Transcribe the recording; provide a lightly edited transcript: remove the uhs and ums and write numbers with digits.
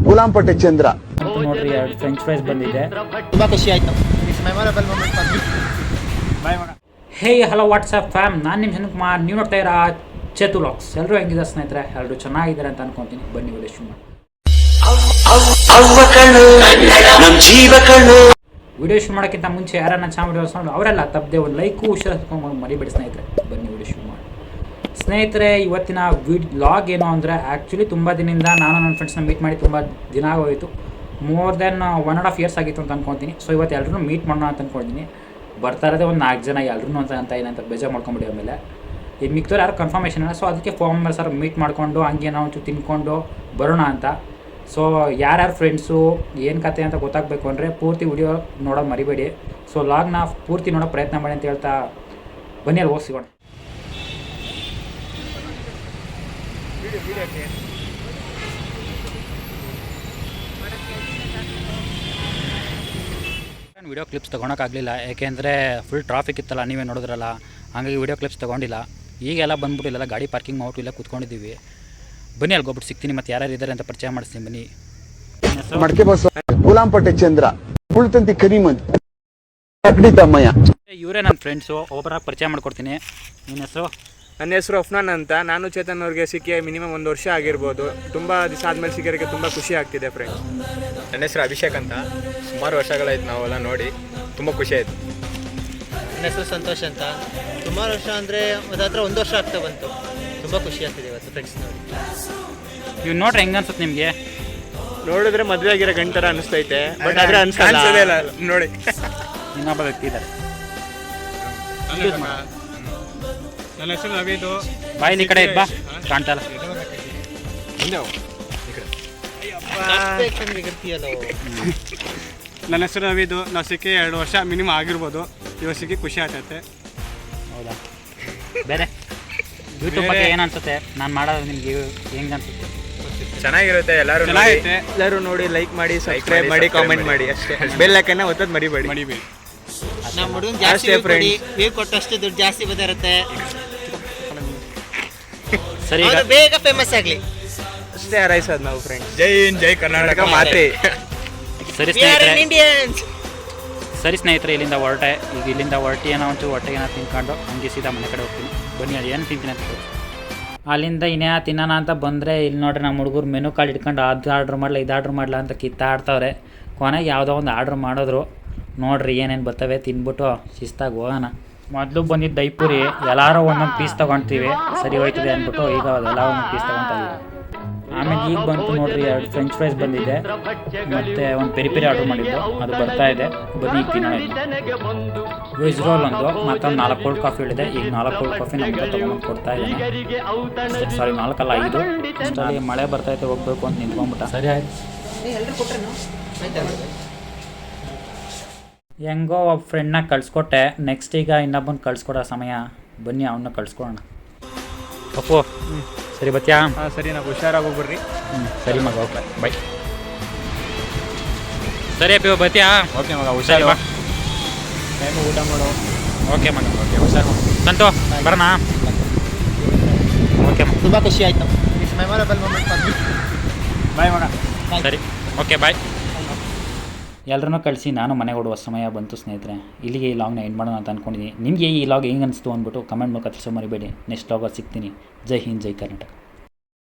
ಗುಲಾಂಪಟ್ಟೆ ಚಂದ್ರ ನೋಡ್ರಿ ಎರಡು French fries ಬಂದಿದೆ. ತುಂಬ ಖುಷಿ ಆಯಿತು. It's memorable moment for me. Bye ಮಗ. ಹೇ ಹಲೋ ವಾಟ್ಸಪ್ ಫ್ಯಾಮ್, ನಾನು ನಿಮ್ಮ ಚಂದ್ರಕುಮಾರ್. ನೀವು ನೋಡ್ತಾ ಇರೋ ಚೇತು ವ್ಲಾಗ್ಸ್. ಎಲ್ಲರೂ ಹೆಂಗಿದ್ದಾರೆ ಸ್ನೇಹಿತರೆ? ಎಲ್ಲರೂ ಚೆನ್ನಾಗಿದ್ದಾರೆ ಅಂತ ಅನ್ಕೊತೀನಿ. ಬನ್ನಿ ವಿಡಿಯೋ ಶುರು ಮಾಡಿ. ವಿಡಿಯೋ ಶುರು ಮಾಡೋಕ್ಕಿಂತ ಮುಂಚೆ ಯಾರನ್ನ ಚಾನಲ್ ವಿಡಿಯೋಸ್ ನೋಡಿ ಅವರೆಲ್ಲ ತಪ್ಪದೆ ಒಂದು ಲೈಕು ಶೇರ್ ಮರಿಬೇಡಿ ಸ್ನೇಹಿತರೆ. ಬನ್ನಿ ವಿಡಿಯೋ ಶುರು ಮಾಡಿ. ಸ್ನೇಹಿತರೆ, ಇವತ್ತಿನ ವ್ಲಾಗ್ ಏನು ಅಂದರೆ ಆ್ಯಕ್ಚುಲಿ ತುಂಬ ದಿನದಿಂದ ನಾನು ನನ್ನ ಫ್ರೆಂಡ್ಸ್ನ ಮೀಟ್ ಮಾಡಿ ತುಂಬ ದಿನ ಆಗೋಯಿತು. ಮೋರ್ ದೆನ್ 1.5 years ಆಗಿತ್ತು ಅಂತ ಅನ್ಕೊತೀನಿ. ಸೊ ಇವತ್ತು ಎಲ್ಲರೂ ಮೀಟ್ ಮಾಡೋಣ ಅಂತ ಅಂದ್ಕೊಂಡಿದ್ದೀನಿ. ಬರ್ತಾ ಇರೋದೇ ಒಂದು 4 ಜನ, ಎಲ್ಲರೂ ಅಂತ ಏನಂತ ಬೇಜಾರು ಮಾಡ್ಕೊಂಬಿಡಿ. ಆಮೇಲೆ ಈಗ ಮಿಕ್ತವ್ರು ಯಾರು ಕನ್ಫರ್ಮೇಷನ್ ಇಲ್ಲ. ಸೊ ಅದಕ್ಕೆ ಫೋನ್ ಮಾಡಿ ಸರ್ ಮೀಟ್ ಮಾಡಿಕೊಂಡು ಹಂಗೆ ನಾವು ಒಂಚೂರು ತಿನ್ಕೊಂಡು ಬರೋಣ ಅಂತ. ಸೊ ಯಾರ್ಯಾರು ಫ್ರೆಂಡ್ಸು ಏನು ಕತೆ ಅಂತ ಗೊತ್ತಾಗಬೇಕು ಅಂದರೆ ಪೂರ್ತಿ ವಿಡಿಯೋ ನೋಡೋದು ಮರಿಬೇಡಿ. ಸೊ ವ್ಲಾಗ್ನ ಪೂರ್ತಿ ನೋಡೋ ಪ್ರಯತ್ನ ಮಾಡಿ ಅಂತ ಹೇಳ್ತಾ ಬನ್ನಿ ಅಲ್ಲಿ ಹೋಗಿ ಸಿಗೋಣ. ವಿಡಿಯೋ ಕ್ಲಿಪ್ಸ್ ತೊಗೊಳಕ್ಕಾಗಲಿಲ್ಲ, ಯಾಕೆಂದರೆ ಫುಲ್ ಟ್ರಾಫಿಕ್ ಇತ್ತಲ್ಲ, ನೀವೇ ನೋಡಿದ್ರಲ್ಲ. ಹಾಗಾಗಿ ವಿಡಿಯೋ ಕ್ಲಿಪ್ಸ್ ತೊಗೊಂಡಿಲ್ಲ. ಈಗೆಲ್ಲ ಬಂದ್ಬಿಟ್ಟು ಇಲ್ಲೆಲ್ಲ ಗಾಡಿ ಪಾರ್ಕಿಂಗ್ ಮಾಡ್ಬಿಟ್ಟು ಇಲ್ಲ ಕೂತ್ಕೊಂಡಿದ್ದೀವಿ. ಬನ್ನಿ ಅಲ್ಲಿ ಹೋಗ್ಬಿಟ್ಟು ಸಿಗ್ತೀನಿ. ಮತ್ತು ಯಾರ್ಯಾರು ಇದ್ದಾರೆ ಅಂತ ಪರಿಚಯ ಮಾಡಿಸ್ತೀನಿ ಬನ್ನಿ. ಮಡಕೆ ಬಸ್ ಗುಲಾಂಪಟ್ಟೆ ಚಂದ್ರ ಪುಳ್ತಂತಿ ಕರಿಮಂತ್ ತಮ್ಮಯ್ಯ, ಇವರೇ ನನ್ನ ಫ್ರೆಂಡ್ಸು. ಒಬ್ಬರಾಗಿ ಪರಿಚಯ ಮಾಡ್ಕೊಡ್ತೀನಿ. ನಿನ್ನ ಹೆಸರು? ನನ್ನ ಹೆಸರು ಅಫ್ನಾನ್ ಅಂತ. ನಾನು ಚೇತನ್ ಅವ್ರಿಗೆ ಸಿಕ್ಕಿ ಮಿನಿಮಮ್ 1 ವರ್ಷ ಆಗಿರ್ಬೋದು. ತುಂಬ ದಿವಸ ಆದಮೇಲೆ ಸಿಕ್ಕೋರಿಗೆ ತುಂಬ ಖುಷಿ ಆಗ್ತಿದೆ ಫ್ರೆಂಡ್ಸ್. ನನ್ನ ಹೆಸರು ಅಭಿಷೇಕ್ ಅಂತ. ಸುಮಾರು ವರ್ಷಗಳಾಯ್ತು ನಾವೆಲ್ಲ ನೋಡಿ, ತುಂಬ ಖುಷಿ ಆಯಿತು. ನನ್ನ ಹೆಸರು ಸಂತೋಷ್ ಅಂತ. ಸುಮಾರು ವರ್ಷ ಅಂದರೆ ಅದಾತ್ರ 1 ವರ್ಷ ಆಗ್ತಾ ಬಂತು. ತುಂಬ ಖುಷಿ ಆಗ್ತಿದೆ ಇವತ್ತು ಫ್ರೆಂಡ್ಸ್ ನೋಡಿ. ಇವ್ ನೋಡ್ರಿ ಹೆಂಗೆ ಅನ್ಸುತ್ತೆ ನಿಮಗೆ? ನೋಡಿದ್ರೆ ಮದುವೆ ಆಗಿರೋ ಗಂಟೆ ಥರ ಅನಿಸ್ತೈತೆ, ಬಟ್ ಆದರೆ ಅನ್ಸೋದೇ ಇಲ್ಲ ನೋಡಿ. ಇನ್ನೊಬ್ಬ ವ್ಯಕ್ತಿ ಇದ್ದಾರೆ. ನನ್ನ ಹೆಸರು ನವೀದು. ಬಾಯಿಲಿ ಈ ಕಡೆ ಇದ್ ಬಾ, ಕಾಣ್ತಲ್ಲ. ನನ್ನ ಹೆಸರು ನವೀದು. ನಾವು ಸಿಕ್ಕಿ 2 ವರ್ಷ ಮಿನಿಮಮ್ ಆಗಿರ್ಬೋದು. ಇವಾಗ ಸಿಕ್ಕಿ ಖುಷಿ ಆಗ್ತೈತೆ. ಹೌದಾ? ಬೇರೆ ಯೂಟ್ಯೂಬ್ ಬಗ್ಗೆ ಏನು ಅನ್ಸುತ್ತೆ? ನಾನು ಮಾಡೋದು ನಿಮ್ಗೆ ಹೆಂಗೆ ಅನ್ಸುತ್ತೆ? ಚೆನ್ನಾಗಿರುತ್ತೆ. ಎಲ್ಲರೂ ನೋಡಿ, ಲೈಕ್ ಮಾಡಿ, ಸಬ್ಸ್ಕ್ರೈಬ್ ಮಾಡಿ, ಕಾಮೆಂಟ್ ಮಾಡಿ ಅಷ್ಟೇ. ಬೆಲ್ ಐಕನ್ನ ಒತ್ತೋದು ಮರಿಬೇಡಿ. ನಮ್ಮ ಹುಡುಗನ ಜಾಸ್ತಿ ವ್ಯೂ ಕೊಟ್ಟಷ್ಟು ದುಡ್ಡು ಜಾಸ್ತಿ ಬಂದಿರುತ್ತೆ. ಸರಿ, ಬೇಗ ಫೇಮಸ್ ಆಗಲಿ ಅಷ್ಟೇ ಹಾರೈಸೋದು ನಾವು ಫ್ರೆಂಡ್ಸ್. ಜೈ ಹಿಂದ್, ಜೈ ಕರ್ನಾಟಕ ಮಾತೆ. ಸರಿ ಸ್ನೇಹಿತರೆ, ಇಲ್ಲಿಂದ ಹೊರಟೆ. ಈಗ ಇಲ್ಲಿಂದ ಹೊರಟಿ ಏನೋ ಒಂಚೂರು ಹೊಟ್ಟೆಗೆ ಏನೋ ತಿನ್ಕೊಂಡು ಹಂಗೆ ಸೀದಾ ಮನೆ ಕಡೆ ಹೋಗ್ತೀನಿ. ಬನ್ನಿ, ಅದು ಏನು ತಿಂತೀನಿ ಅಂತ ಹೇಳಿ. ಅಲ್ಲಿಂದ ಇನ್ನೇ ತಿನ್ನೋಣ ಅಂತ ಬಂದರೆ ಇಲ್ಲಿ ನೋಡ್ರಿ ನಮ್ಮ ಹುಡುಗರು ಮೆನು ಕಾರ್ಡ್ ಇಟ್ಕೊಂಡು ಅದು ಆರ್ಡ್ರ್ ಮಾಡಲ ಇದು ಆರ್ಡ್ರ್ ಮಾಡಲ ಅಂತ ಕಿತ್ತಾಡ್ತವ್ರೆ. ಕೊನೆಗೆ ಯಾವುದೋ ಒಂದು ಆರ್ಡ್ರ್ ಮಾಡಿದ್ರು. ನೋಡ್ರಿ ಏನೇನು ಬರ್ತವೆ, ತಿನ್ಬಿಟ್ಟು ಶಿಸ್ತಾಗಿ ಹೋಗೋಣ. ಮೊದಲು ಬಂದಿದ್ದು ದೈಪುರಿ, ಎಲ್ಲರೂ ಒಂದೊಂದು ಪೀಸ್ ತೊಗೊಳ್ತೀವಿ, ಸರಿ ಹೋಯ್ತದೆ ಅಂದ್ಬಿಟ್ಟು ಈಗ ಎಲ್ಲ ಒಂದೊಂದು ಪೀಸ್ ತೊಗೊತಾ ಇದ್ದೀವಿ. ಆಮೇಲೆ ಈಗ ಬಂತು ನೋಡ್ರಿ 2 ಫ್ರೆಂಚ್ ಫ್ರೈಸ್ ಬಂದಿದೆ, ಮತ್ತು ಒಂದು ಪೆರಿ ಆರ್ಡ್ರ್ ಮಾಡಿದ್ದು, ಅದು ಬರ್ತಾ ಇದೆ. ಬನ್ನಿ ಈಗ ತಿನ್ನೋಣ. ವೆಜ್ ರೋಲ್ ಒಂದು, ಮತ್ತೊಂದು 4 ಕೋಲ್ಡ್ ಕಾಫಿ ಹೇಳಿದೆ. ಈಗ 4 ಕೋಲ್ಡ್ ಕಾಫಿ ನಮಗೆ ತೊಗೊಂಡು ಕೊಡ್ತಾ ಇದ್ದೀನಿ. ಸಾರಿ, 4 ಅಲ್ಲ 5. ಅಷ್ಟರಲ್ಲಿ ಮಳೆ ಬರ್ತೈತೆ, ಹೋಗ್ಬೇಕು ಅಂತ ನಿಂತ್ಕೊಂಡ್ಬಿಟ್ಟ. ಸರಿ ಆಯ್ತು. ಹೆಂಗೋ ಒಬ್ಬ ಫ್ರೆಂಡ್ನ ಕಳಿಸ್ಕೊಟ್ಟೆ. ನೆಕ್ಸ್ಟ್ ಈಗ ಇನ್ನೊಬ್ಬನ ಕಳಿಸ್ಕೊಡೋ ಸಮಯ. ಬನ್ನಿ ಅವನ್ನ ಕಳಿಸ್ಕೊಡೋಣ. ಅಪ್ಪು ಸರಿ ಬತ್ಯಾ? ಹಾಂ ಸರಿ, ನಾವು ಹುಷಾರಾಗಿ ಹೋಗ್ಬರ್ರಿ. ಸರಿ ಮಗ, ಓಕೆ ಬಾಯ್. ಸರಿ ಅಪ್ಪಿ ಬತ್ಯಾ? ಓಕೆ ಮಗ, ಹುಷಾರು ಬಾ. ಟೈಮು ಊಟ ಮಾಡು. ಓಕೆ ಮಗ, ಓಕೆ ಹುಷಾರು. ಸಂತು ಬರೋಣ? ಓಕೆ ಮಗ, ತುಂಬ ಖುಷಿ ಆಯಿತು. It's memorable moment for me. Bye ಮಗ. ಸರಿ, ಓಕೆ ಬಾಯ್. ಎಲ್ಲರನ್ನೂ ಕಳಿಸಿ ನಾನು ಮನೆಗೆ ಹೊಡುವ ಸಮಯ ಬಂತು ಸ್ನೇಹಿತರೆ. ಇಲ್ಲಿಗೆ ಈ ಲಾಗ್ನ ಎಂಡ್ ಮಾಡೋಣ ಅಂತ ಅಂದ್ಕೊಂಡಿದ್ದೀನಿ. ನಿಮಗೆ ಈ ಲಾಗ್ ಹೆಂಗೆ ಅನಿಸ್ತು ಅಂದ್ಬಿಟ್ಟು ಕಮೆಂಟ್ ಮೂಲಕ ತಿಳಿಸೋ ಮರಿಬೇಡಿ. ನೆಕ್ಸ್ಟ್ ಲಾಗಲ್ಲಿ ಸಿಗ್ತೀನಿ. ಜೈ ಹಿಂದ್, ಜೈ ಕರ್ನಾಟಕ.